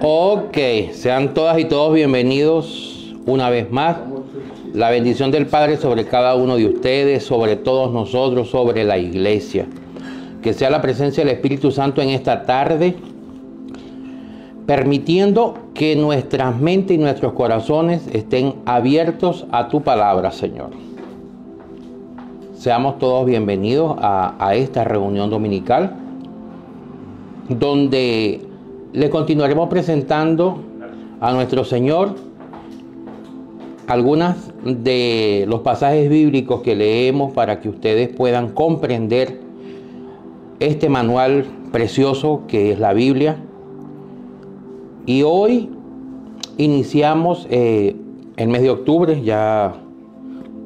Ok, sean todas y todos bienvenidos una vez más. La bendición del Padre sobre cada uno de ustedes, sobre todos nosotros, sobre la iglesia. Que sea la presencia del Espíritu Santo en esta tarde, permitiendo que nuestras mentes y nuestros corazones estén abiertos a tu palabra, Señor. Seamos todos bienvenidos a esta reunión dominical, donde le continuaremos presentando a nuestro Señor algunas de los pasajes bíblicos que leemos para que ustedes puedan comprender este manual precioso que es la Biblia. Y hoy iniciamos el mes de octubre, ya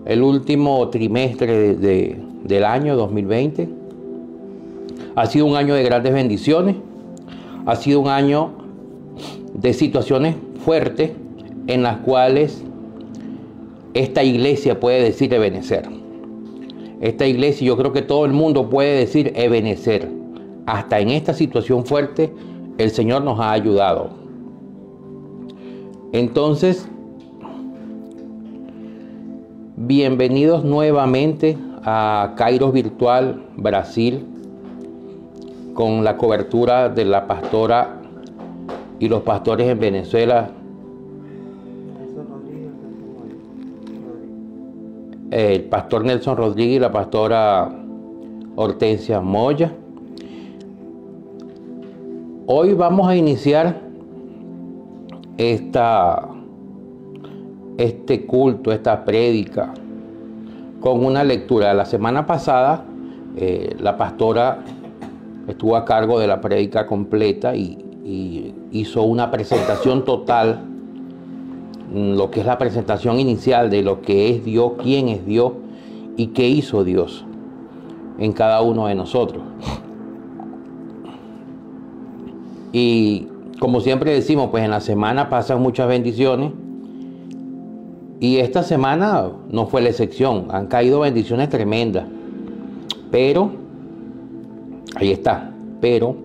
el último trimestre del año 2020. Ha sido un año de grandes bendiciones, ha sido un año de situaciones fuertes en las cuales esta iglesia puede decir Ebenezer. Esta iglesia, yo creo que todo el mundo puede decir Ebenezer. Hasta en esta situación fuerte, el Señor nos ha ayudado. Entonces, bienvenidos nuevamente a Kairos Virtual Brasil, con la cobertura de la pastora y los pastores en Venezuela, el pastor Nelson Rodríguez y la pastora Hortensia Moya. Hoy vamos a iniciar este culto, esta prédica, con una lectura. La semana pasada la pastora estuvo a cargo de la prédica completa y hizo una presentación total, lo que es la presentación inicial de lo que es Dios, quién es Dios y qué hizo Dios en cada uno de nosotros. Y como siempre decimos, pues en la semana pasan muchas bendiciones y esta semana no fue la excepción. Han caído bendiciones tremendas, pero ahí está, pero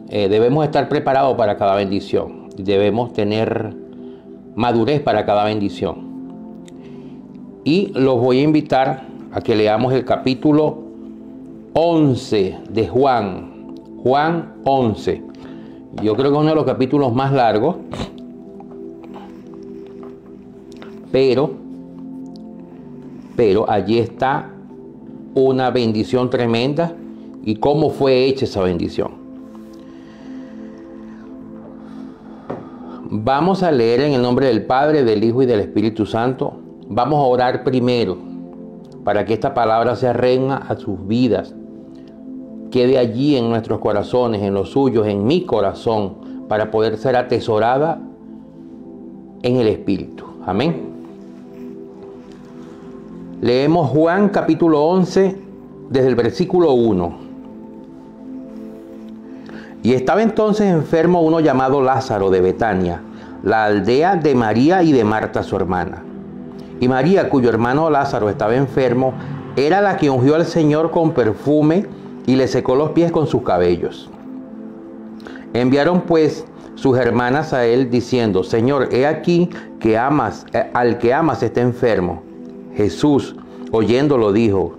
debemos estar preparados para cada bendición. Debemos tener madurez para cada bendición. Y los voy a invitar a que leamos el capítulo 11 de Juan. Juan 11. Yo creo que es uno de los capítulos más largos. Pero allí está una bendición tremenda. ¿Y cómo fue hecha esa bendición? Vamos a leer en el nombre del Padre, del Hijo y del Espíritu Santo. Vamos a orar primero para que esta palabra sea reina a sus vidas. Quede allí en nuestros corazones, en los suyos, en mi corazón, para poder ser atesorada en el Espíritu. Amén. Leemos Juan capítulo 11 desde el versículo 1. Y estaba entonces enfermo uno llamado Lázaro de Betania, la aldea de María y de Marta su hermana. Y María, cuyo hermano Lázaro estaba enfermo, era la que ungió al Señor con perfume y le secó los pies con sus cabellos. Enviaron pues sus hermanas a él diciendo: Señor, he aquí que al que amas está enfermo. Jesús, oyéndolo, dijo: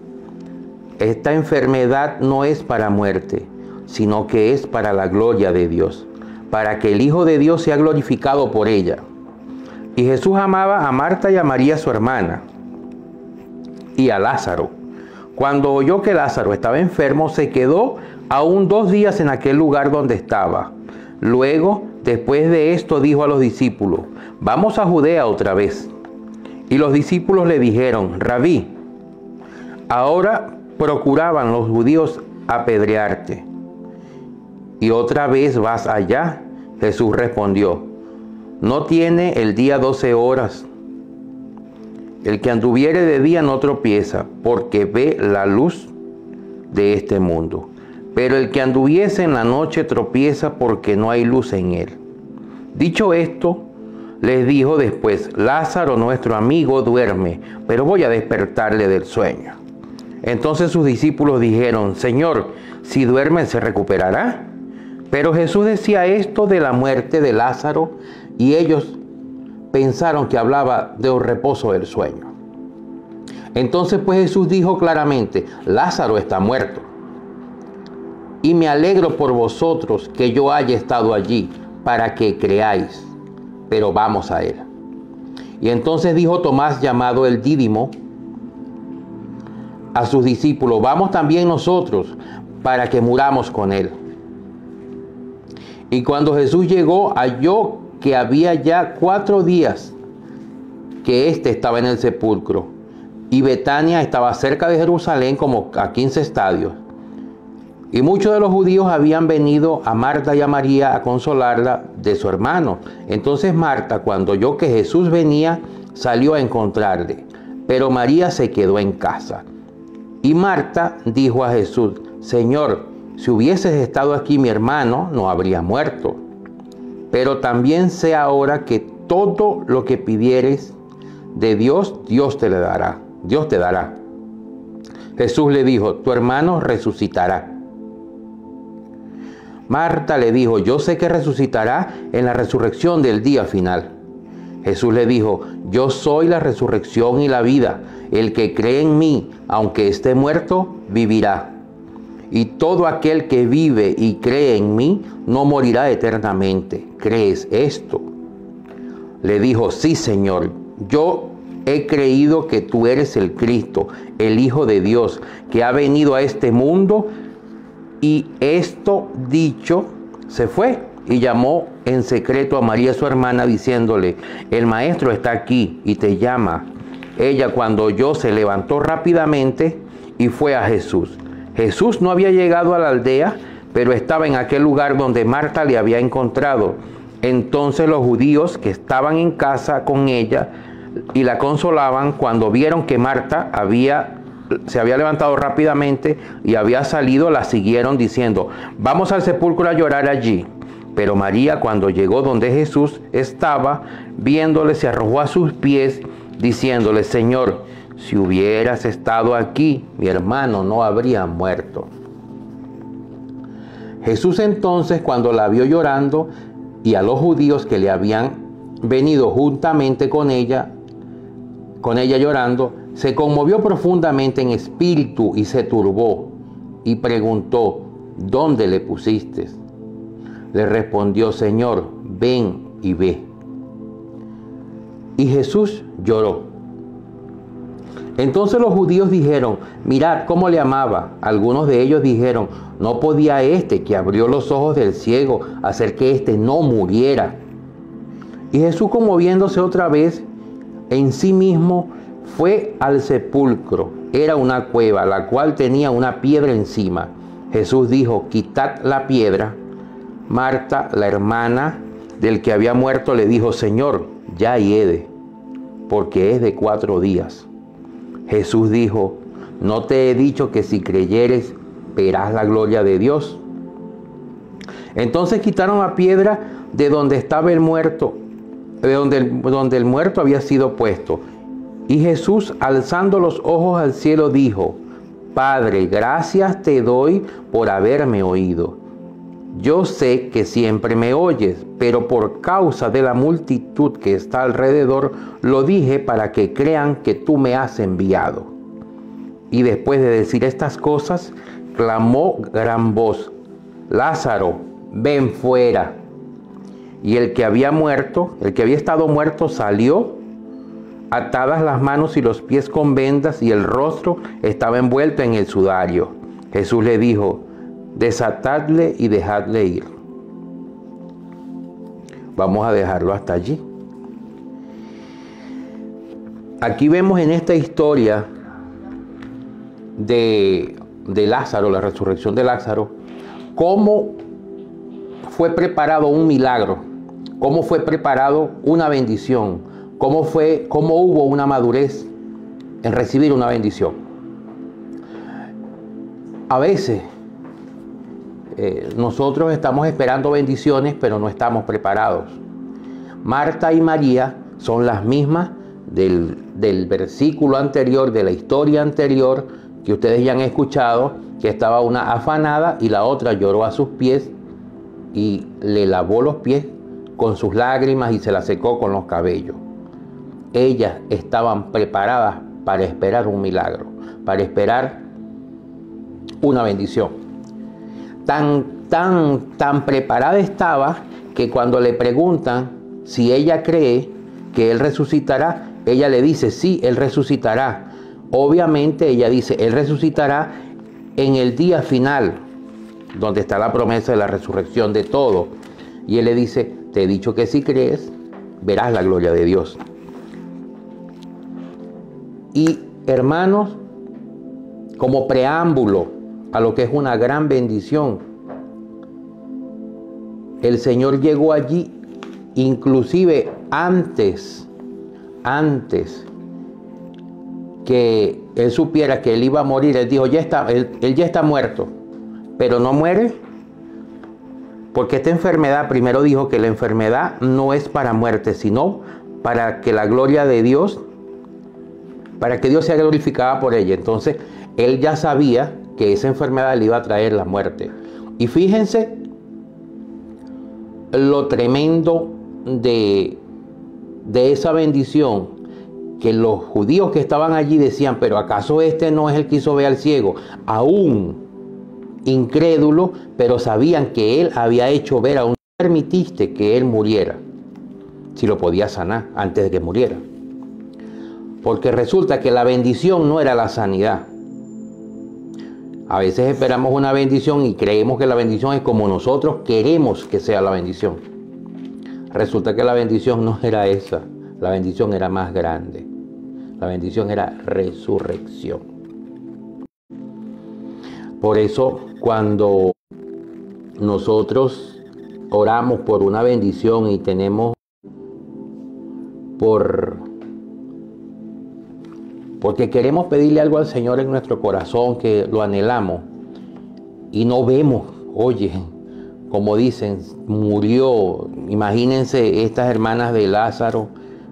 Esta enfermedad no es para muerte, sino que es para la gloria de Dios, para que el Hijo de Dios sea glorificado por ella. Y Jesús amaba a Marta y a María su hermana, y a Lázaro. Cuando oyó que Lázaro estaba enfermo, se quedó aún 2 días en aquel lugar donde estaba. Luego, después de esto, dijo a los discípulos: Vamos a Judea otra vez. Y los discípulos le dijeron: Rabí, ahora procuraban los judíos apedrearte, ¿y otra vez vas allá? Jesús respondió: No tiene el día 12 horas. El que anduviere de día no tropieza, porque ve la luz de este mundo. Pero el que anduviese en la noche tropieza, porque no hay luz en él. Dicho esto, les dijo después: Lázaro, nuestro amigo, duerme, pero voy a despertarle del sueño. Entonces sus discípulos dijeron: Señor, si duerme, ¿se recuperará? Pero Jesús decía esto de la muerte de Lázaro y ellos pensaron que hablaba de un reposo del sueño. Entonces pues Jesús dijo claramente: Lázaro está muerto. Y me alegro por vosotros que yo haya estado allí para que creáis. Pero vamos a él. Y entonces dijo Tomás, llamado el Dídimo, a sus discípulos: vamos también nosotros para que muramos con él. Y cuando Jesús llegó, halló que había ya 4 días que éste estaba en el sepulcro. Y Betania estaba cerca de Jerusalén, como a 15 estadios. Y muchos de los judíos habían venido a Marta y a María a consolarla de su hermano. Entonces Marta, cuando oyó que Jesús venía, salió a encontrarle. Pero María se quedó en casa. Y Marta dijo a Jesús: Señor, si hubieses estado aquí, mi hermano no habría muerto. Pero también sé ahora que todo lo que pidieres de Dios, Dios te dará. Jesús le dijo: tu hermano resucitará. Marta le dijo: yo sé que resucitará en la resurrección del día final. Jesús le dijo: yo soy la resurrección y la vida. El que cree en mí, aunque esté muerto, vivirá. Y todo aquel que vive y cree en mí, no morirá eternamente. ¿Crees esto? Le dijo: sí, Señor, yo he creído que tú eres el Cristo, el Hijo de Dios, que ha venido a este mundo. Y esto dicho, se fue y llamó en secreto a María su hermana, diciéndole: el maestro está aquí y te llama. Ella, cuando oyó, se levantó rápidamente y fue a Jesús. Jesús no había llegado a la aldea, pero estaba en aquel lugar donde Marta le había encontrado. Entonces los judíos que estaban en casa con ella y la consolaban, cuando vieron que Marta se había levantado rápidamente y había salido, la siguieron diciendo: vamos al sepulcro a llorar allí. Pero María, cuando llegó donde Jesús estaba, viéndole, se arrojó a sus pies, diciéndole: Señor, si hubieras estado aquí, mi hermano no habría muerto. Jesús entonces, cuando la vio llorando, y a los judíos que le habían venido juntamente con ella llorando, se conmovió profundamente en espíritu y se turbó, y preguntó: ¿dónde le pusiste? Le respondió: Señor, ven y ve. Y Jesús lloró. Entonces los judíos dijeron: mirad cómo le amaba. Algunos de ellos dijeron: no podía este que abrió los ojos del ciego hacer que éste no muriera. Y Jesús, conmoviéndose otra vez en sí mismo, fue al sepulcro. Era una cueva, la cual tenía una piedra encima. Jesús dijo: quitad la piedra. Marta, la hermana del que había muerto, le dijo: Señor, ya hiede, porque es de 4 días. Jesús dijo: ¿no te he dicho que si creyeres, verás la gloria de Dios? Entonces quitaron la piedra de donde estaba el muerto, donde el muerto había sido puesto. Y Jesús, alzando los ojos al cielo, dijo: Padre, gracias te doy por haberme oído. Yo sé que siempre me oyes, pero por causa de la multitud que está alrededor, lo dije para que crean que tú me has enviado. Y después de decir estas cosas, clamó gran voz: Lázaro, ven fuera. Y el que había estado muerto, salió, atadas las manos y los pies con vendas, y el rostro estaba envuelto en el sudario. Jesús le dijo: desatadle y dejadle ir. Vamos a dejarlo hasta allí. Aquí vemos en esta historia de Lázaro, la resurrección de Lázaro, cómo fue preparado un milagro, cómo fue preparado una bendición, cómo hubo una madurez en recibir una bendición. A veces nosotros estamos esperando bendiciones, pero no estamos preparados. Marta y María son las mismas del versículo anterior, de la historia anterior, que ustedes ya han escuchado, que estaba una afanada y la otra lloró a sus pies y le lavó los pies con sus lágrimas y se la secó con los cabellos. Ellas estaban preparadas para esperar un milagro, para esperar una bendición. Tan preparada estaba que cuando le preguntan si ella cree que él resucitará, ella le dice, sí, él resucitará. Obviamente ella dice, él resucitará en el día final, donde está la promesa de la resurrección de todo. Y él le dice, te he dicho que si crees, verás la gloria de Dios. Y hermanos, como preámbulo a lo que es una gran bendición, el Señor llegó allí inclusive antes que él supiera que él iba a morir. Él dijo, él ya está muerto, pero no muere, porque esta enfermedad, primero dijo que la enfermedad no es para muerte, sino para que la gloria de Dios, para que Dios sea glorificada por ella. Entonces, él ya sabía que esa enfermedad le iba a traer la muerte. Y fíjense lo tremendo de esa bendición, que los judíos que estaban allí decían, pero ¿acaso este no es el que hizo ver al ciego? Aún incrédulo, pero sabían que él había hecho ver, aún permitiste que él muriera, si lo podía sanar antes de que muriera. Porque resulta que la bendición no era la sanidad. A veces esperamos una bendición y creemos que la bendición es como nosotros queremos que sea la bendición. Resulta que la bendición no era esa. La bendición era más grande. La bendición era resurrección. Por eso, cuando nosotros oramos por una bendición y tenemos porque queremos pedirle algo al Señor en nuestro corazón, que lo anhelamos, y no vemos, oye, como dicen, murió. Imagínense estas hermanas de Lázaro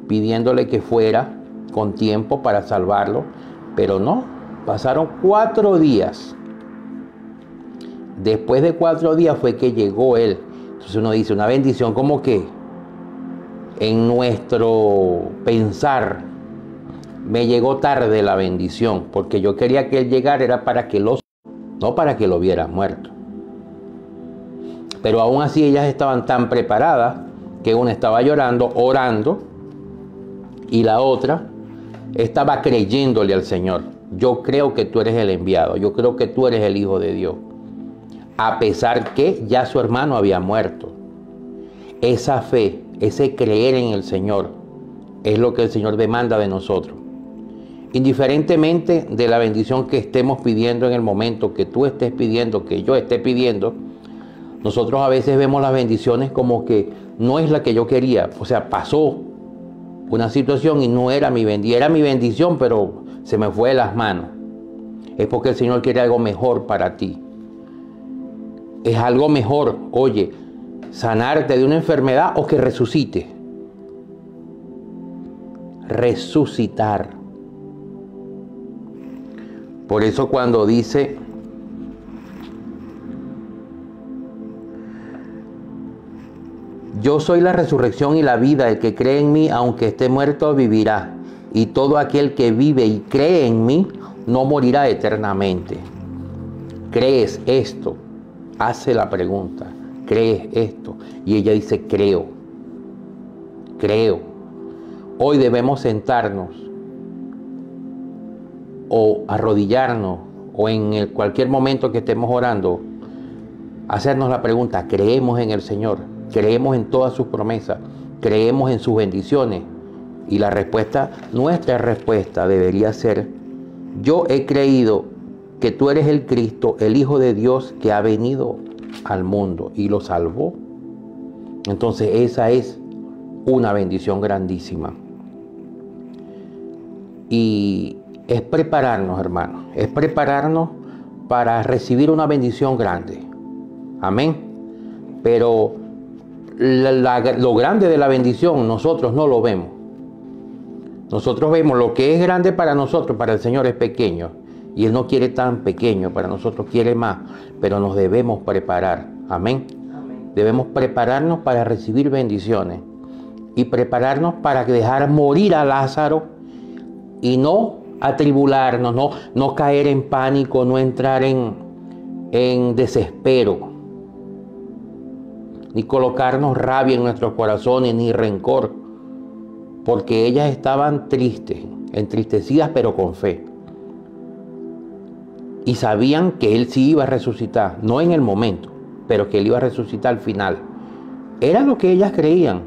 pidiéndole que fuera con tiempo para salvarlo, pero no, pasaron 4 días. Después de 4 días fue que llegó él. Entonces uno dice, una bendición como que en nuestro pensar, me llegó tarde la bendición, porque yo quería que él llegara, era para que no para que lo viera muerto. Pero aún así ellas estaban tan preparadas que una estaba llorando, orando, y la otra estaba creyéndole al Señor. Yo creo que tú eres el enviado, yo creo que tú eres el Hijo de Dios. A pesar que ya su hermano había muerto. Esa fe, ese creer en el Señor, es lo que el Señor demanda de nosotros. Indiferentemente de la bendición que estemos pidiendo en el momento, que tú estés pidiendo, que yo esté pidiendo, nosotros a veces vemos las bendiciones como que no es la que yo quería. O sea, pasó una situación y no era mi bendición. Era mi bendición, pero se me fue de las manos. Es porque el Señor quiere algo mejor para ti. Es algo mejor, oye, sanarte de una enfermedad o que resucite. Resucitar. Por eso cuando dice, yo soy la resurrección y la vida, el que cree en mí, aunque esté muerto, vivirá. Y todo aquel que vive y cree en mí, no morirá eternamente. ¿Crees esto? Hace la pregunta, ¿crees esto? Y ella dice, creo. Creo. Hoy debemos sentarnos o arrodillarnos o en cualquier momento que estemos orando, hacernos la pregunta, ¿creemos en el Señor? ¿Creemos en todas sus promesas? ¿Creemos en sus bendiciones? Y la respuesta, nuestra respuesta debería ser, yo he creído que tú eres el Cristo, el Hijo de Dios que ha venido al mundo y lo salvó. Entonces esa es una bendición grandísima. Y es prepararnos, hermanos, es prepararnos para recibir una bendición grande. Amén. Pero lo grande de la bendición nosotros no lo vemos. Nosotros vemos lo que es grande para nosotros, para el Señor es pequeño. Y Él no quiere tan pequeño, para nosotros quiere más. Pero nos debemos preparar. Amén. Amén. Debemos prepararnos para recibir bendiciones y prepararnos para dejar morir a Lázaro y no atribularnos, no caer en pánico, no entrar en desespero, ni colocarnos rabia en nuestros corazones, ni rencor, porque ellas estaban tristes, entristecidas, pero con fe. Y sabían que Él sí iba a resucitar, no en el momento, pero que Él iba a resucitar al final. Era lo que ellas creían.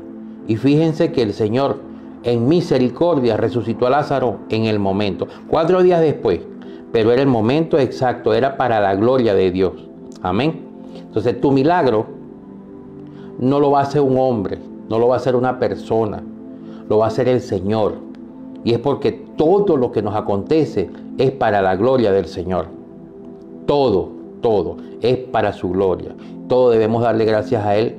Y fíjense que el Señor, en misericordia, resucitó a Lázaro en el momento, 4 días después, pero era el momento exacto, era para la gloria de Dios. Amén. Entonces tu milagro no lo va a hacer un hombre, no lo va a hacer una persona, lo va a hacer el Señor. Y es porque todo lo que nos acontece es para la gloria del Señor. Todo es para su gloria. Todo debemos darle gracias a Él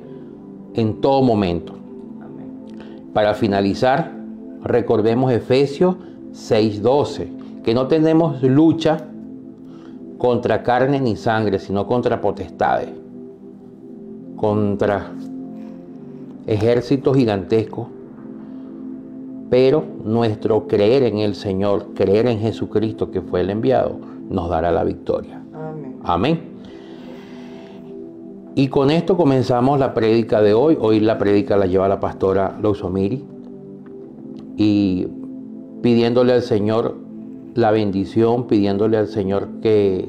en todo momento. Amén. Para finalizar, recordemos Efesios 6:12, que no tenemos lucha contra carne ni sangre, sino contra potestades, contra ejércitos gigantescos. Pero nuestro creer en el Señor, creer en Jesucristo, que fue el enviado, nos dará la victoria. Amén. Amén. Y con esto comenzamos la prédica de hoy. Hoy la prédica la lleva la pastora Lousomiri. Y pidiéndole al Señor la bendición, pidiéndole al Señor que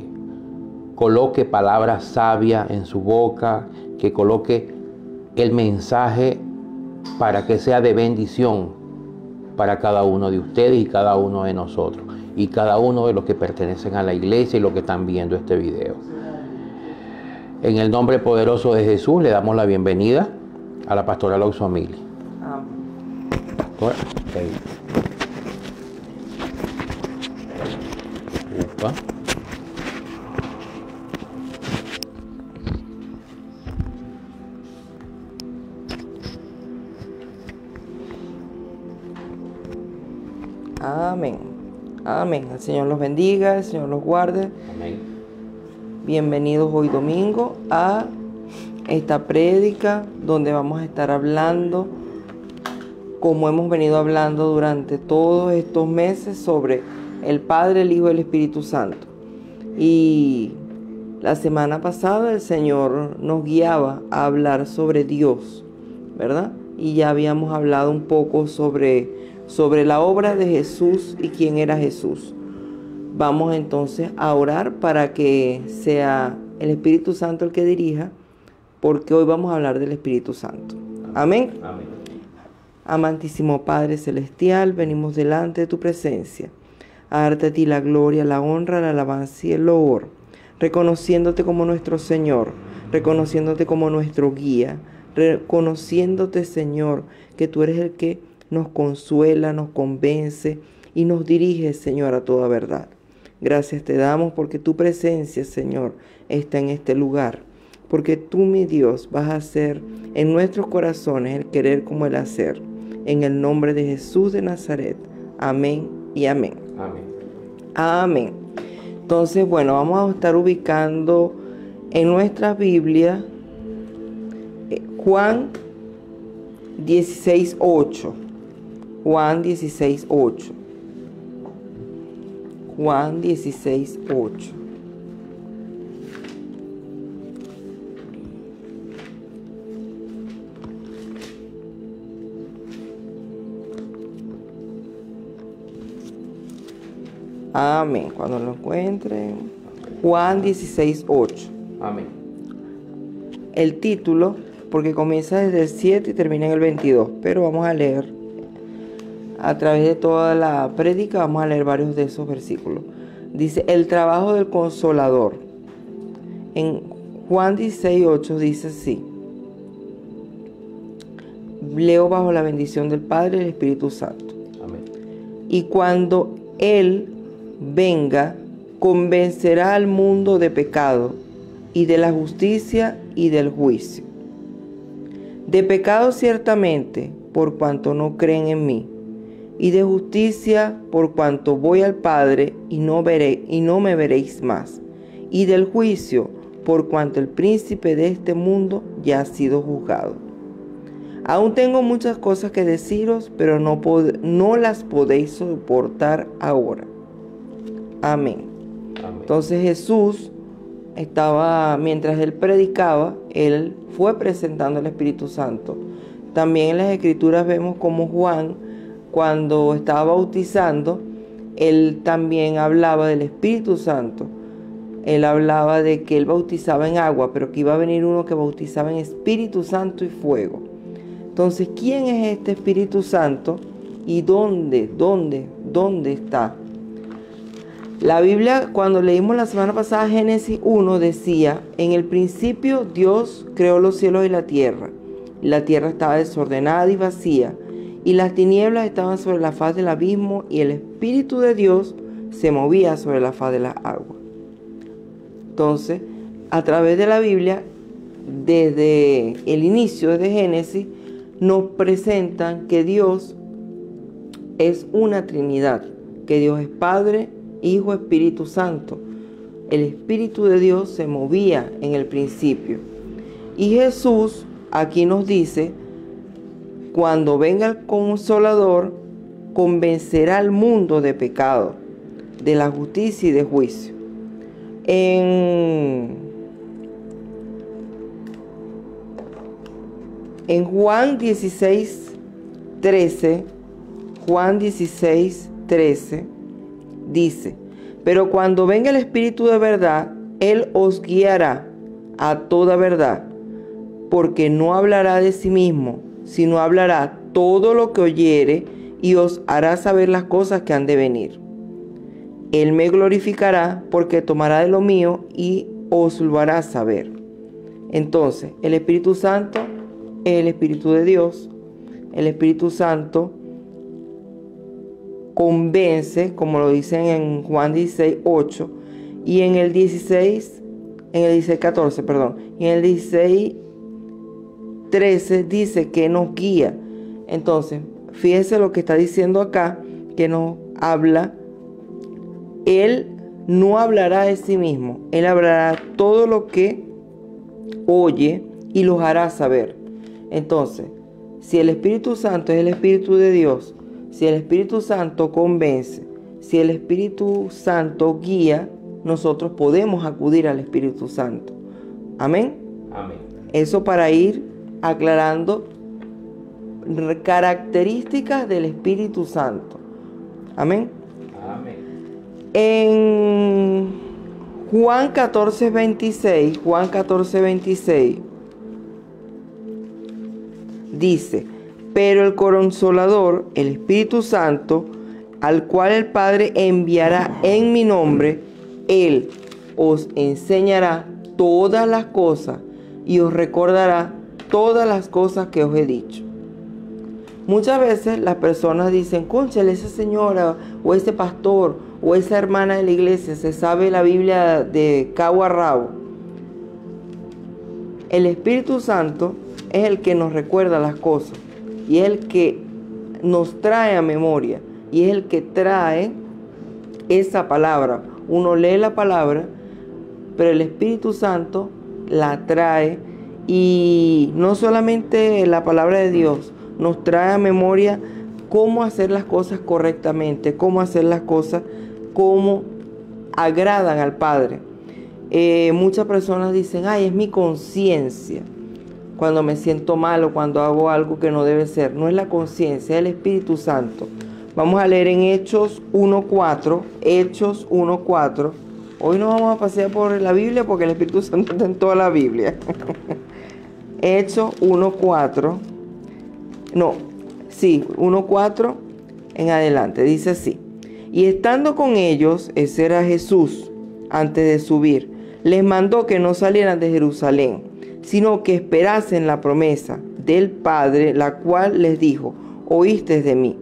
coloque palabras sabias en su boca, que coloque el mensaje para que sea de bendición para cada uno de ustedes y cada uno de nosotros y cada uno de los que pertenecen a la iglesia y los que están viendo este video. En el nombre poderoso de Jesús le damos la bienvenida a la pastora Lousomiri. Amén. Amén. El Señor los bendiga, el Señor los guarde. Amén. Bienvenidos hoy domingo a esta prédica donde vamos a estar hablando, como hemos venido hablando durante todos estos meses, sobre el Padre, el Hijo y el Espíritu Santo. Y la semana pasada el Señor nos guiaba a hablar sobre Dios, ¿verdad? Y ya habíamos hablado un poco sobre la obra de Jesús y quién era Jesús. Vamos entonces a orar para que sea el Espíritu Santo el que dirija, porque hoy vamos a hablar del Espíritu Santo. Amén. Amén. Amantísimo Padre Celestial, venimos delante de tu presencia a darte a ti la gloria, la honra, la alabanza y el loor, reconociéndote como nuestro Señor, reconociéndote como nuestro guía, reconociéndote, Señor, que tú eres el que nos consuela, nos convence y nos dirige, Señor, a toda verdad. Gracias te damos porque tu presencia, Señor, está en este lugar. Porque tú, mi Dios, vas a hacer en nuestros corazones el querer como el hacer. En el nombre de Jesús de Nazaret. Amén y amén. Amén. Amén. Entonces, bueno, vamos a estar ubicando en nuestra Biblia Juan 16:8. Juan 16:8. Juan 16:8. Amén. Cuando lo encuentren. Juan 16:8. Amén. El título, porque comienza desde el 7 y termina en el 22, pero vamos a leer a través de toda la prédica, vamos a leer varios de esos versículos. Dice, el trabajo del Consolador. En Juan 16:8 dice así. Leo bajo la bendición del Padre y del Espíritu Santo. Amén. Y cuando Él venga, convencerá al mundo de pecado y de la justicia y del juicio. De pecado ciertamente, por cuanto no creen en mí, y de justicia, por cuanto voy al Padre y no me veréis más, y del juicio, por cuanto el príncipe de este mundo ya ha sido juzgado. Aún tengo muchas cosas que deciros, pero no las podéis soportar ahora. Amén. Entonces Jesús mientras él predicaba, él fue presentando el Espíritu Santo. También en las Escrituras vemos como Juan, cuando estaba bautizando, él también hablaba del Espíritu Santo. Él hablaba de que él bautizaba en agua, pero que iba a venir uno que bautizaba en Espíritu Santo y fuego. Entonces, ¿quién es este Espíritu Santo y dónde está? La Biblia, cuando leímos la semana pasada Génesis 1, decía: en el principio Dios creó los cielos y la tierra. La tierra estaba desordenada y vacía, y las tinieblas estaban sobre la faz del abismo, y el Espíritu de Dios se movía sobre la faz de las aguas. Entonces, a través de la Biblia, desde el inicio, desde Génesis, nos presentan que Dios es una Trinidad, que Dios es Padre, Hijo, Espíritu Santo. El Espíritu de Dios se movía en el principio. Y Jesús aquí nos dice: cuando venga el Consolador, convencerá al mundo de pecado, de la justicia y de juicio. En Juan 16:13, dice: pero cuando venga el Espíritu de verdad, Él os guiará a toda verdad, porque no hablará de sí mismo, sino hablará todo lo que oyere, y os hará saber las cosas que han de venir. Él me glorificará, porque tomará de lo mío y os lo hará saber. Entonces, el Espíritu Santo es el Espíritu de Dios. El Espíritu Santo convence, como lo dicen en Juan 16:8, y en el 16:14, y en el 16:13 dice que nos guía. Entonces, fíjense lo que está diciendo acá, que nos habla. Él no hablará de sí mismo, Él hablará todo lo que oye y los hará saber. Entonces, si el Espíritu Santo es el Espíritu de Dios, si el Espíritu Santo convence, si el Espíritu Santo guía, nosotros podemos acudir al Espíritu Santo. Amén. Amén. Eso para ir aclarando características del Espíritu Santo. Amén. Amén. En Juan 14:26 dice: pero el Consolador, el Espíritu Santo, al cual el Padre enviará en mi nombre, Él os enseñará todas las cosas y os recordará todas las cosas que os he dicho. Muchas veces las personas dicen: cónchale, esa señora o ese pastor o esa hermana de la iglesia se sabe la Biblia de cabo a rabo. El Espíritu Santo es el que nos recuerda las cosas y es el que nos trae a memoria y es el que trae esa palabra. Uno lee la palabra, pero el Espíritu Santo la trae, y no solamente la palabra de Dios, nos trae a memoria cómo hacer las cosas correctamente, cómo hacer las cosas como agradan al Padre. Muchas personas dicen: ay, es mi conciencia, cuando me siento mal o cuando hago algo que no debe ser. No es la conciencia, es el Espíritu Santo. Vamos a leer en Hechos 1:4. Hechos 1:4. Hoy no vamos a pasear por la Biblia porque el Espíritu Santo está en toda la Biblia. Hechos 1:4. 1:4 en adelante. Dice así: y estando con ellos, ese era Jesús, antes de subir, les mandó que no salieran de Jerusalén, sino que esperasen la promesa del Padre, la cual les dijo: oísteis de mí.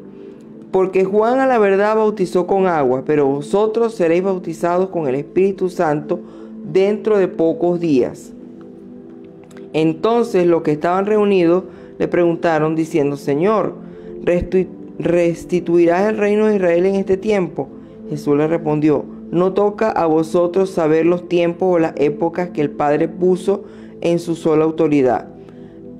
Porque Juan a la verdad bautizó con agua, pero vosotros seréis bautizados con el Espíritu Santo dentro de pocos días. Entonces los que estaban reunidos le preguntaron diciendo: Señor, ¿restituirás el reino de Israel en este tiempo? Jesús le respondió: no toca a vosotros saber los tiempos o las épocas que el Padre puso en su sola autoridad.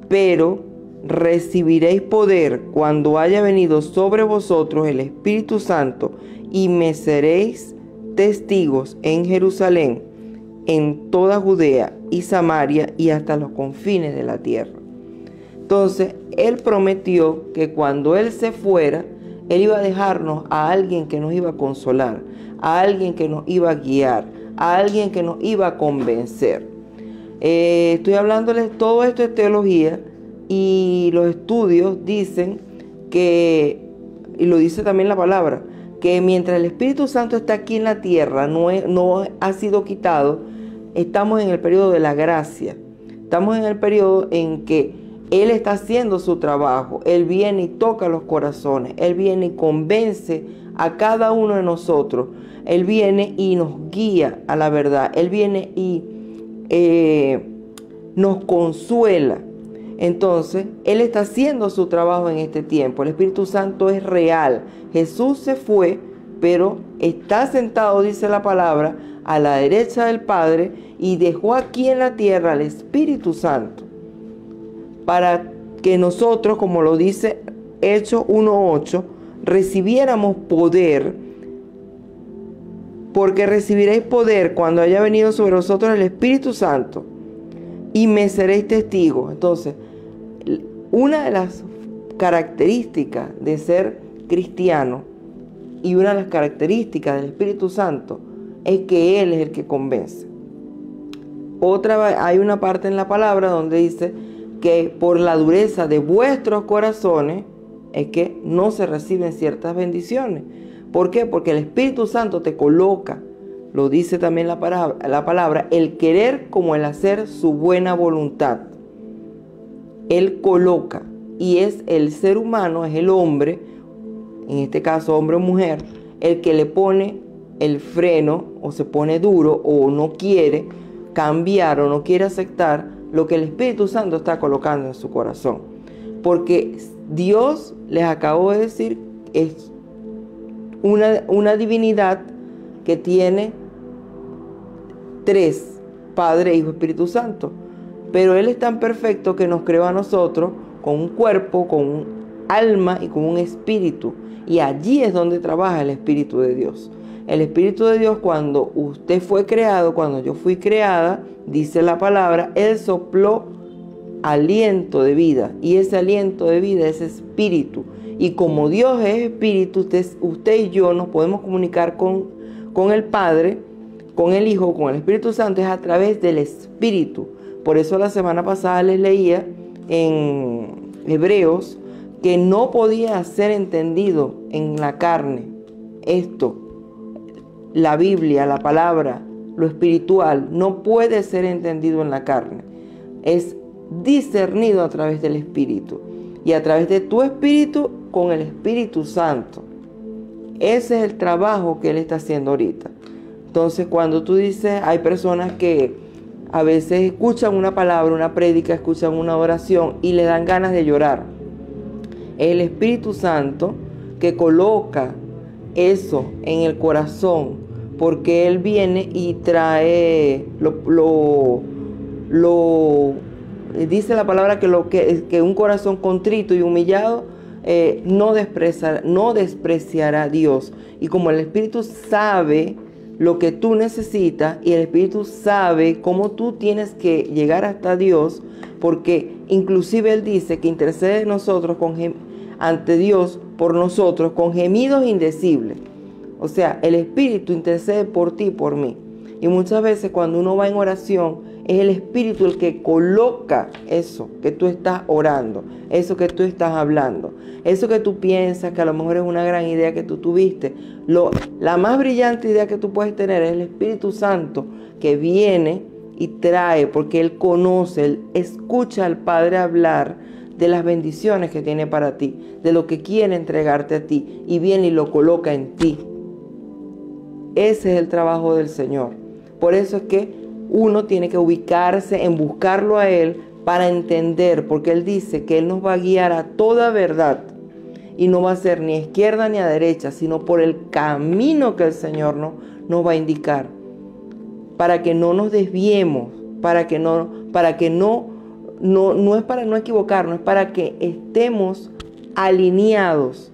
Pero recibiréis poder cuando haya venido sobre vosotros el Espíritu Santo, y me seréis testigos en Jerusalén, en toda Judea y Samaria y hasta los confines de la tierra. Entonces, Él prometió que cuando Él se fuera, Él iba a dejarnos a alguien que nos iba a consolar, a alguien que nos iba a guiar, a alguien que nos iba a convencer. Estoy hablándoles todo esto de teología, y los estudios dicen que, y lo dice también la palabra, que mientras el Espíritu Santo está aquí en la tierra, no ha sido quitado, estamos en el periodo de la gracia. Estamos en el periodo en que Él está haciendo su trabajo. Él viene y toca los corazones. Él viene y convence a cada uno de nosotros. Él viene y nos guía a la verdad. Él viene y nos consuela. Entonces, Él está haciendo su trabajo en este tiempo. El Espíritu Santo es real. Jesús se fue, pero está sentado, dice la palabra, a la derecha del Padre, y dejó aquí en la tierra al Espíritu Santo para que nosotros, como lo dice Hechos 1:8, recibiéramos poder, porque recibiréis poder cuando haya venido sobre vosotros el Espíritu Santo, y me seréis testigos. Entonces, una de las características de ser cristiano y una de las características del Espíritu Santo es que Él es el que convence. Hay una parte en la palabra donde dice que por la dureza de vuestros corazones es que no se reciben ciertas bendiciones. ¿Por qué? Porque el Espíritu Santo te coloca, lo dice también la palabra, el querer como el hacer su buena voluntad. Él coloca, y es el ser humano, es el hombre, en este caso hombre o mujer, el que le pone el freno, o se pone duro, o no quiere cambiar, o no quiere aceptar lo que el Espíritu Santo está colocando en su corazón. Porque Dios, les acabo de decir, es una divinidad que tiene tres: Padre, Hijo, Espíritu Santo. Pero Él es tan perfecto que nos creó a nosotros con un cuerpo, con un alma y con un espíritu. Y allí es donde trabaja el Espíritu de Dios. El Espíritu de Dios, cuando usted fue creado, cuando yo fui creada, dice la palabra, Él sopló aliento de vida. Y ese aliento de vida es espíritu. Y como Dios es espíritu, usted y yo nos podemos comunicar con el Padre, con el Hijo, con el Espíritu Santo, es a través del Espíritu. Por eso la semana pasada les leía en Hebreos que no podía ser entendido en la carne esto, la Biblia, la palabra, lo espiritual, no puede ser entendido en la carne. Es discernido a través del Espíritu y a través de tu Espíritu con el Espíritu Santo. Ese es el trabajo que Él está haciendo ahorita. Entonces, cuando tú dices, hay personas que a veces escuchan una palabra, una prédica, escuchan una oración y le dan ganas de llorar. Es el Espíritu Santo que coloca eso en el corazón, porque Él viene y trae, dice la palabra que un corazón contrito y humillado no despreciará a Dios. Y como el Espíritu sabe lo que tú necesitas, y el Espíritu sabe cómo tú tienes que llegar hasta Dios, porque inclusive Él dice que intercede de nosotros ante Dios por nosotros con gemidos indecibles. O sea, el Espíritu intercede por ti y por mí. Y muchas veces cuando uno va en oración, es el Espíritu el que coloca eso que tú estás orando, eso que tú estás hablando, eso que tú piensas que a lo mejor es una gran idea que tú tuviste. La más brillante idea que tú puedes tener es el Espíritu Santo que viene y trae, porque Él conoce, Él escucha al Padre hablar de las bendiciones que tiene para ti, de lo que quiere entregarte a ti, y viene y lo coloca en ti. Ese es el trabajo del Señor. Por eso es que uno tiene que ubicarse en buscarlo a Él para entender, porque Él dice que Él nos va a guiar a toda verdad y no va a ser ni a izquierda ni a derecha, sino por el camino que el Señor nos va a indicar, para que no nos desviemos, no es para no equivocarnos, es para que estemos alineados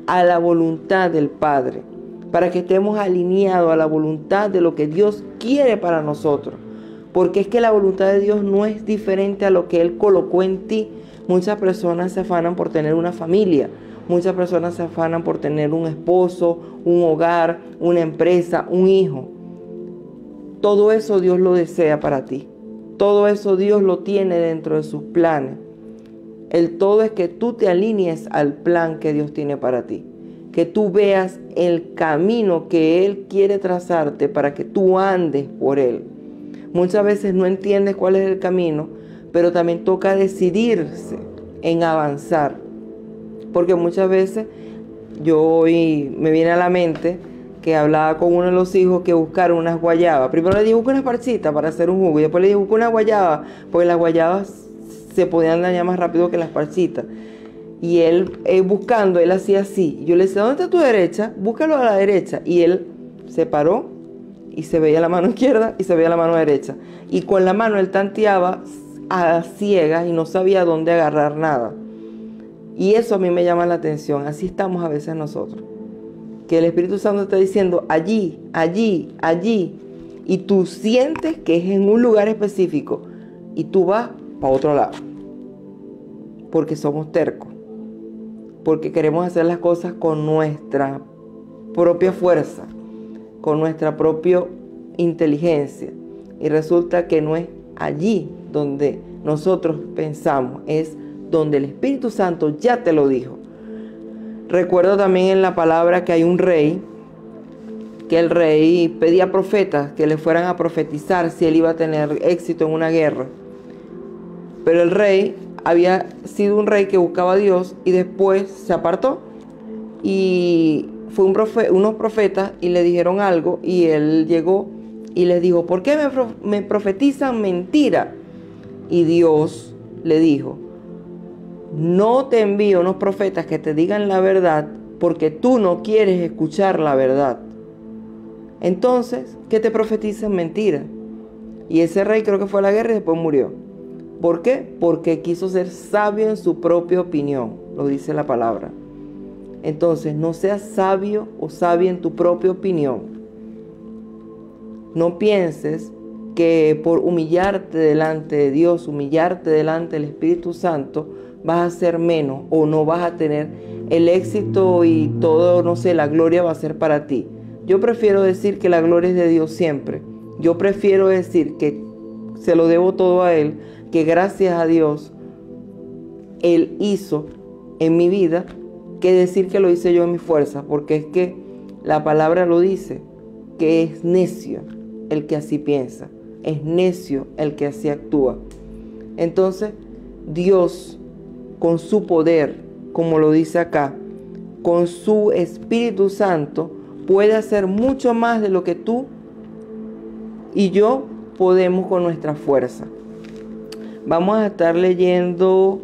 a la voluntad del Padre, para que estemos alineados a la voluntad de lo que Dios quiere para nosotros, porque es que la voluntad de Dios no es diferente a lo que Él colocó en ti. Muchas personas se afanan por tener una familia, muchas personas se afanan por tener un esposo, un hogar, una empresa, un hijo. Todo eso Dios lo desea para ti. Todo eso Dios lo tiene dentro de sus planes. El todo es que tú te alinees al plan que Dios tiene para ti. Que tú veas el camino que Él quiere trazarte para que tú andes por Él. Muchas veces no entiendes cuál es el camino, pero también toca decidirse en avanzar. Porque muchas veces me viene a la mente que hablaba con uno de los hijos que buscaron unas guayabas. Primero le dije, busca unas parchitas para hacer un jugo. Y después le dije, busca unas guayabas, porque las guayabas se podían dañar más rápido que las parchitas. Y él buscando, él hacía así. Yo le decía, ¿dónde está tu derecha? Búscalo a la derecha. Y él se paró y se veía la mano izquierda y se veía la mano derecha. Y con la mano él tanteaba a ciegas y no sabía dónde agarrar nada. Y eso a mí me llama la atención. Así estamos a veces nosotros. Que el Espíritu Santo está diciendo allí, allí, allí. Y tú sientes que es en un lugar específico. Y tú vas para otro lado. Porque somos tercos. Porque queremos hacer las cosas con nuestra propia fuerza. Con nuestra propia inteligencia. Y resulta que no es allí donde nosotros pensamos. Es donde el Espíritu Santo ya te lo dijo. Recuerdo también en la palabra que hay un rey, que el rey pedía profetas que le fueran a profetizar si él iba a tener éxito en una guerra. Pero el rey había sido un rey que buscaba a Dios y después se apartó. Y fue unos profetas y le dijeron algo y él llegó y les dijo, ¿por qué me profetizan mentira? Y Dios le dijo, no te envío unos profetas que te digan la verdad porque tú no quieres escuchar la verdad. Entonces, ¿qué te profetizan mentira? Y ese rey creo que fue a la guerra y después murió. ¿Por qué? Porque quiso ser sabio en su propia opinión, lo dice la palabra. Entonces, no seas sabio o sabia en tu propia opinión. No pienses que por humillarte delante de Dios, humillarte delante del Espíritu Santo, vas a ser menos o no vas a tener el éxito y todo, no sé, la gloria va a ser para ti. Yo prefiero decir que la gloria es de Dios siempre. Yo prefiero decir que se lo debo todo a Él, que gracias a Dios Él hizo en mi vida, que decir que lo hice yo en mi fuerza, porque es que la palabra lo dice, que es necio el que así piensa, es necio el que así actúa. Entonces, Dios, con su poder, como lo dice acá, con su Espíritu Santo, puede hacer mucho más de lo que tú y yo podemos con nuestra fuerza. Vamos a estar leyendo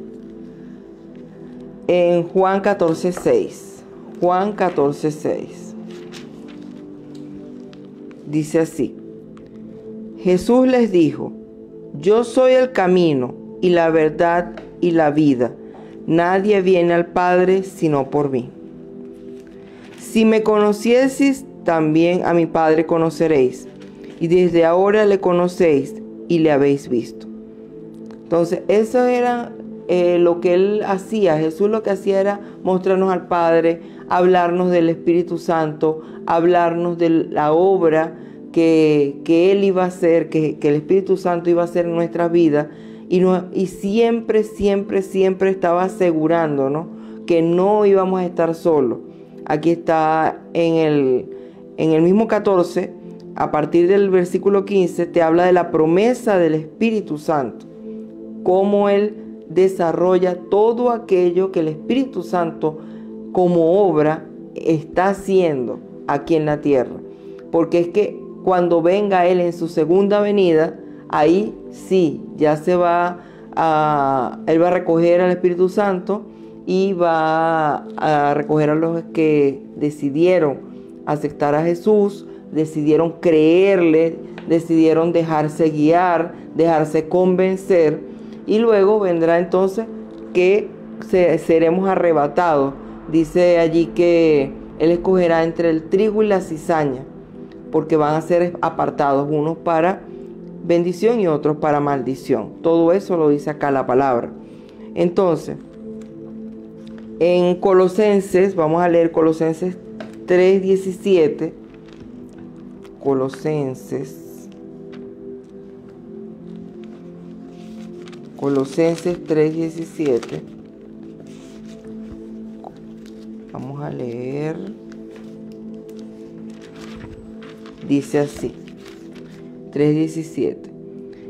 en Juan 14:6. Juan 14:6. Dice así: Jesús les dijo, yo soy el camino y la verdad y la vida. Nadie viene al Padre sino por mí. Si me conocieseis, también a mi Padre conoceréis. Y desde ahora le conocéis y le habéis visto. Entonces, eso era lo que él hacía. Jesús lo que hacía era mostrarnos al Padre, hablarnos del Espíritu Santo, hablarnos de la obra que Él iba a hacer, que el Espíritu Santo iba a hacer en nuestras vidas. Y siempre, siempre, siempre estaba asegurándonos que no íbamos a estar solos. Aquí está en el mismo 14, a partir del versículo 15, te habla de la promesa del Espíritu Santo. Cómo Él desarrolla todo aquello que el Espíritu Santo como obra está haciendo aquí en la tierra. Porque es que cuando venga Él en su segunda venida, ahí sí, ya Él va a recoger al Espíritu Santo y va a recoger a los que decidieron aceptar a Jesús, decidieron creerle, decidieron dejarse guiar, dejarse convencer, y luego vendrá entonces que seremos arrebatados. Dice allí que Él escogerá entre el trigo y la cizaña, porque van a ser apartados, unos para bendición y otros para maldición. Todo eso lo dice acá la palabra. Entonces, en Colosenses, vamos a leer Colosenses 3:17. Colosenses 3:17. Vamos a leer. Dice así, 3:17.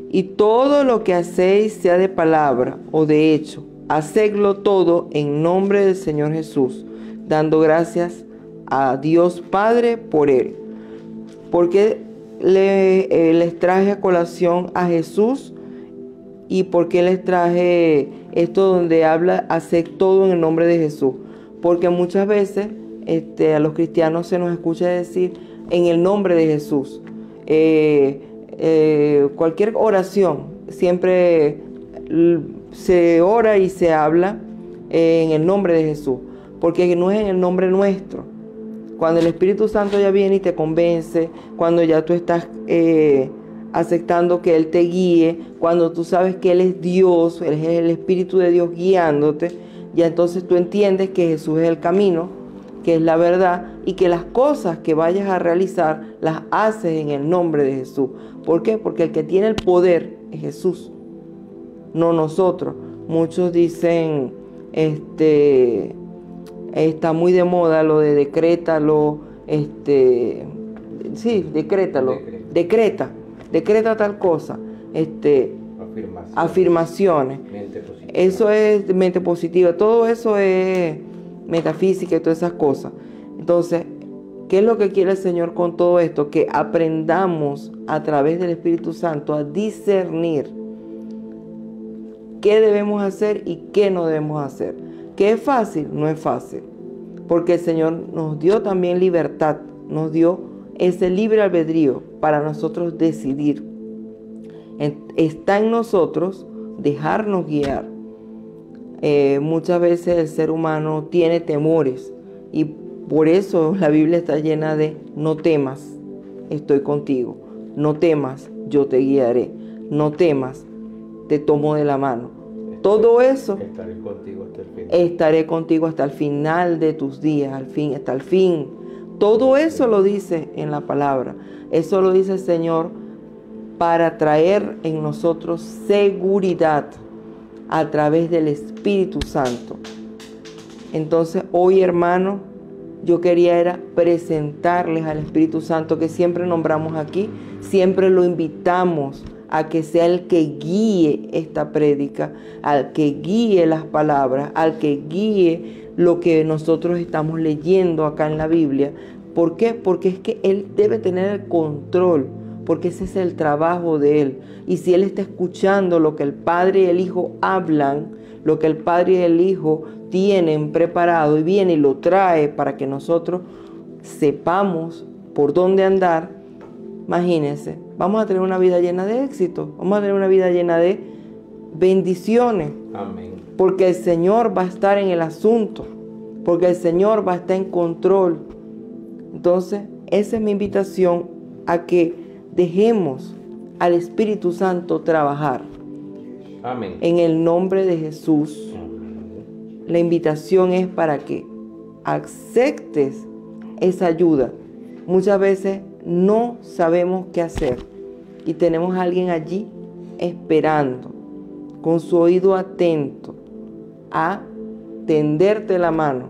Y todo lo que hacéis, sea de palabra o de hecho, hacedlo todo en nombre del Señor Jesús, dando gracias a Dios Padre por Él. Porque les traje a colación a Jesús, y porque les traje esto donde habla hacer todo en el nombre de Jesús. Porque muchas veces a los cristianos se nos escucha decir en el nombre de Jesús. Cualquier oración siempre se ora y se habla en el nombre de Jesús, porque no es en el nombre nuestro. Cuando el Espíritu Santo ya viene y te convence, cuando ya tú estás aceptando que Él te guíe, cuando tú sabes que Él es Dios, Él es el Espíritu de Dios guiándote, ya entonces tú entiendes que Jesús es el camino, que es la verdad, y que las cosas que vayas a realizar las haces en el nombre de Jesús. ¿Por qué? Porque el que tiene el poder es Jesús, no nosotros. Muchos dicen, está muy de moda lo de decrétalo, sí, decrétalo, decreta tal cosa, afirmaciones. Eso es mente positiva, todo eso es metafísica y todas esas cosas. Entonces, ¿qué es lo que quiere el Señor con todo esto? Que aprendamos a través del Espíritu Santo a discernir qué debemos hacer y qué no debemos hacer. ¿Qué es fácil? No es fácil, porque el Señor nos dio también libertad, nos dio ese libre albedrío para nosotros decidir. Está en nosotros dejarnos guiar. Muchas veces el ser humano tiene temores, y por eso la Biblia está llena de no temas, estoy contigo, no temas, yo te guiaré, no temas, te tomo de la mano. Todo eso, estaré contigo hasta el fin. Estaré contigo hasta el final de tus días, hasta el fin. Todo eso lo dice en la palabra. Eso lo dice el Señor para traer en nosotros seguridad a través del Espíritu Santo. Entonces hoy, hermano, yo quería presentarles al Espíritu Santo, que siempre nombramos aquí, siempre lo invitamos a que sea el que guíe esta prédica, al que guíe las palabras, al que guíe lo que nosotros estamos leyendo acá en la Biblia. ¿Por qué? Porque es que Él debe tener el control, porque ese es el trabajo de Él. Y si Él está escuchando lo que el Padre y el Hijo hablan, lo que el Padre y el Hijo tienen preparado, y viene y lo trae para que nosotros sepamos por dónde andar, imagínense, vamos a tener una vida llena de éxito, vamos a tener una vida llena de bendiciones. Amén. Porque el Señor va a estar en el asunto, porque el Señor va a estar en control. Entonces, esa es mi invitación, a que dejemos al Espíritu Santo trabajar. Amén. En el nombre de Jesús. La invitación es para que aceptes esa ayuda. Muchas veces no sabemos qué hacer y tenemos a alguien allí esperando, con su oído atento, a tenderte la mano,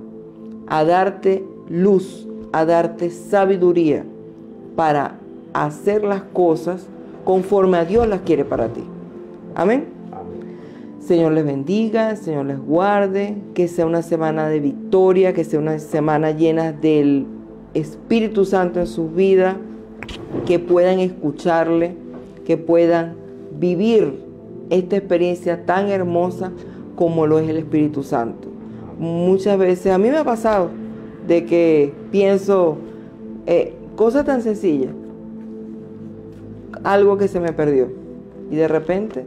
a darte luz, a darte sabiduría para hacer las cosas conforme a Dios las quiere para ti. Amén. Señor les bendiga, Señor les guarde, que sea una semana de victoria, que sea una semana llena del Espíritu Santo en sus vidas, que puedan escucharle, que puedan vivir esta experiencia tan hermosa como lo es el Espíritu Santo. Muchas veces, a mí me ha pasado de que pienso, Cosa tan sencilla. Algo que se me perdió. Y de repente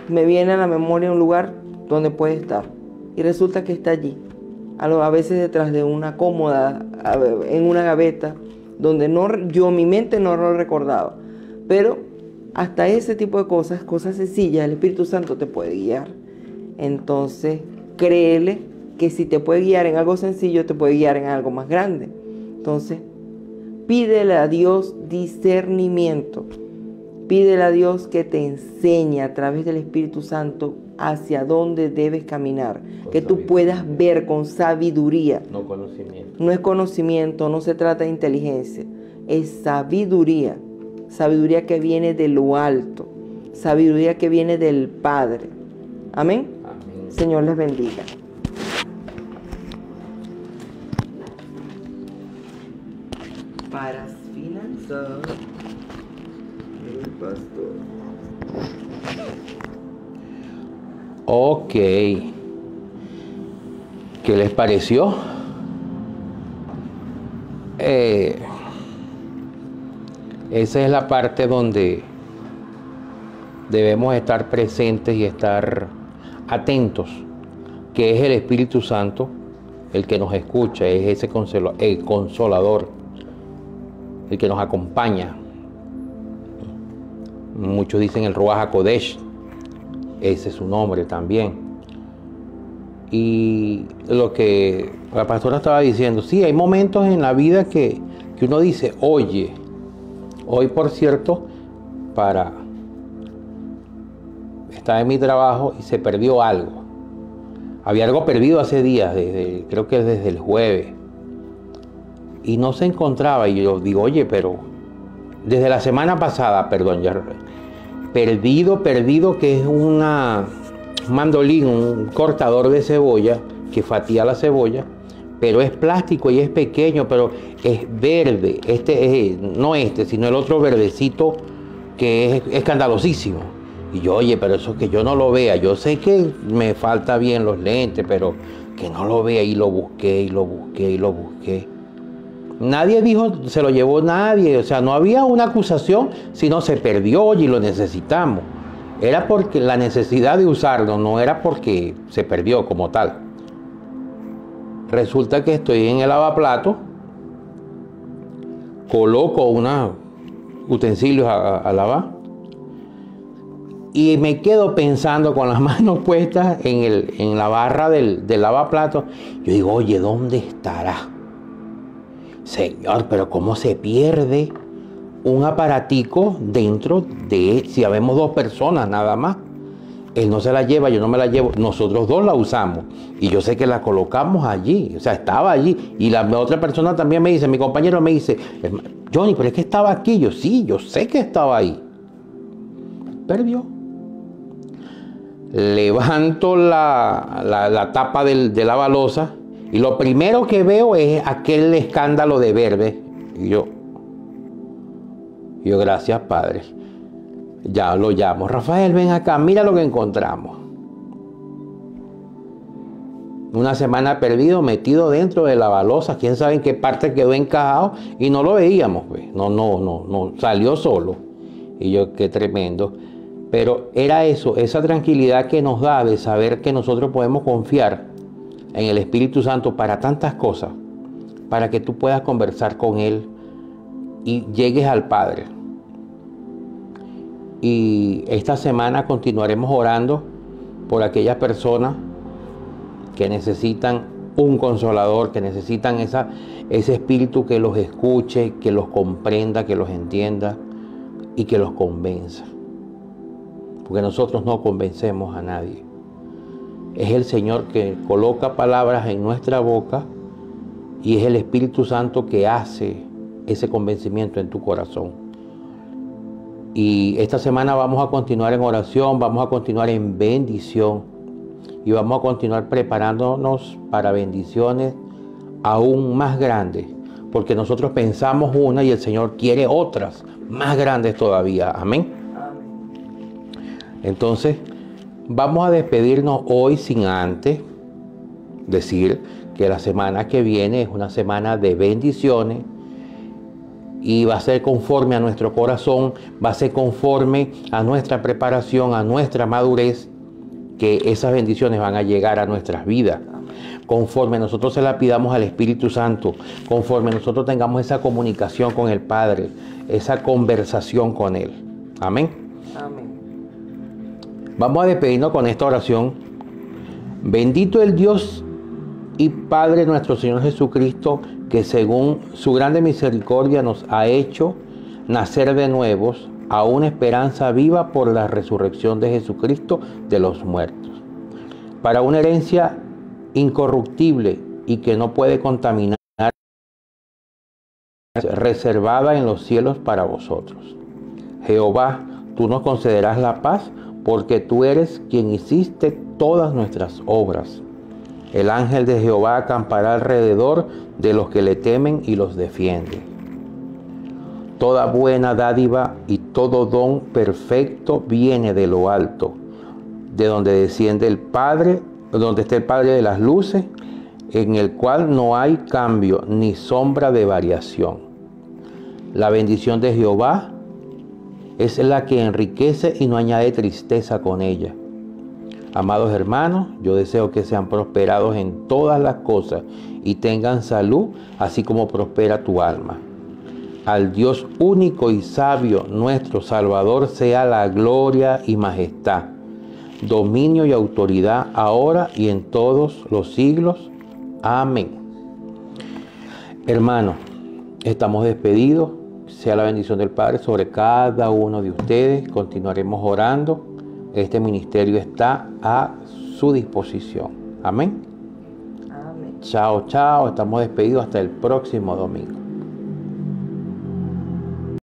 me viene a la memoria un lugar donde puede estar. Y resulta que está allí. A veces detrás de una cómoda, en una gaveta, donde mi mente no lo recordaba. Pero hasta ese tipo de cosas sencillas, el Espíritu Santo te puede guiar. Entonces, créele que si te puede guiar en algo sencillo, te puede guiar en algo más grande. Entonces, pídele a Dios discernimiento. Pídele a Dios que te enseñe a través del Espíritu Santo hacia dónde debes caminar. Que tú puedas ver con sabiduría. No conocimiento. No es conocimiento, no se trata de inteligencia. Es sabiduría. Sabiduría que viene de lo alto. Sabiduría que viene del Padre. Amén. Amén. Señor les bendiga. Para finalizar, el pastor. Ok. ¿Qué les pareció? Esa es la parte donde debemos estar presentes y estar atentos, que es el Espíritu Santo el que nos escucha, es ese el consolador, el que nos acompaña. Muchos dicen el Ruach HaKodesh, ese es su nombre también. Y lo que la pastora estaba diciendo, sí, hay momentos en la vida que uno dice, oye, hoy por cierto, estaba en mi trabajo y se perdió algo. Había algo perdido hace días, creo que desde el jueves. Y no se encontraba. Y yo digo, oye, pero desde la semana pasada, perdón, ya perdido, que es un mandolín, un cortador de cebolla que fatía la cebolla, pero es plástico y es pequeño, pero es verde. No sino el otro verdecito que es escandalosísimo. Y yo, oye, pero eso que yo no lo vea, yo sé que me falta bien los lentes, pero que no lo vea. Y lo busqué, y lo busqué, y lo busqué. Nadie dijo, se lo llevó nadie, o sea, no había una acusación, sino se perdió y lo necesitamos. Era porque la necesidad de usarlo, no era porque se perdió como tal. Resulta que estoy en el lavaplato, coloco unos utensilios a lavar y me quedo pensando con las manos puestas en la barra del lavaplato. Yo digo, oye, ¿dónde estará? Señor, pero ¿cómo se pierde un aparatico dentro de, si habemos dos personas nada más? Él no se la lleva, yo no me la llevo, nosotros dos la usamos. Y yo sé que la colocamos allí, o sea, estaba allí. Y la otra persona también me dice, mi compañero me dice, Johnny, pero es que estaba aquí. Yo, sí, yo sé que estaba ahí. Perdió. Levanto la tapa de la balosa y lo primero que veo es aquel escándalo de verde. Y yo, gracias, Padre. Ya lo llamo. Rafael, ven acá, mira lo que encontramos. Una semana perdido, metido dentro de la balosa. Quién sabe en qué parte quedó encajado y no lo veíamos, pues. No, salió solo. Y yo, qué tremendo. Pero era eso, esa tranquilidad que nos da de saber que nosotros podemos confiar en el Espíritu Santo para tantas cosas, para que tú puedas conversar con Él y llegues al Padre. Y esta semana continuaremos orando por aquellas personas que necesitan un consolador, que necesitan ese espíritu que los escuche, que los comprenda, que los entienda y que los convenza. Porque nosotros no convencemos a nadie. Es el Señor que coloca palabras en nuestra boca y es el Espíritu Santo que hace ese convencimiento en tu corazón. Y esta semana vamos a continuar en oración, vamos a continuar en bendición y vamos a continuar preparándonos para bendiciones aún más grandes, porque nosotros pensamos una y el Señor quiere otras más grandes todavía. Amén. Entonces, vamos a despedirnos hoy sin antes decir que la semana que viene es una semana de bendiciones y va a ser conforme a nuestro corazón, va a ser conforme a nuestra preparación, a nuestra madurez, que esas bendiciones van a llegar a nuestras vidas. Conforme nosotros se la pidamos al Espíritu Santo, conforme nosotros tengamos esa comunicación con el Padre, esa conversación con Él. Amén. Amén. Vamos a despedirnos con esta oración. Bendito el Dios y Padre nuestro Señor Jesucristo, que según su grande misericordia nos ha hecho nacer de nuevos a una esperanza viva por la resurrección de Jesucristo de los muertos, para una herencia incorruptible y que no puede contaminar, reservada en los cielos para vosotros. Jehová, tú nos concederás la paz, porque tú eres quien hiciste todas nuestras obras. El ángel de Jehová acampará alrededor de los que le temen y los defiende. Toda buena dádiva y todo don perfecto viene de lo alto, de donde desciende el Padre, donde está el Padre de las luces, en el cual no hay cambio ni sombra de variación. La bendición de Jehová es la que enriquece y no añade tristeza con ella. Amados hermanos, yo deseo que sean prosperados en todas las cosas y tengan salud, así como prospera tu alma. Al Dios único y sabio, nuestro Salvador, sea la gloria y majestad, dominio y autoridad, ahora y en todos los siglos. Amén. Hermanos, estamos despedidos. Sea la bendición del Padre sobre cada uno de ustedes. Continuaremos orando. Este ministerio está a su disposición. Amén. Amén. Chao, chao. Estamos despedidos hasta el próximo domingo.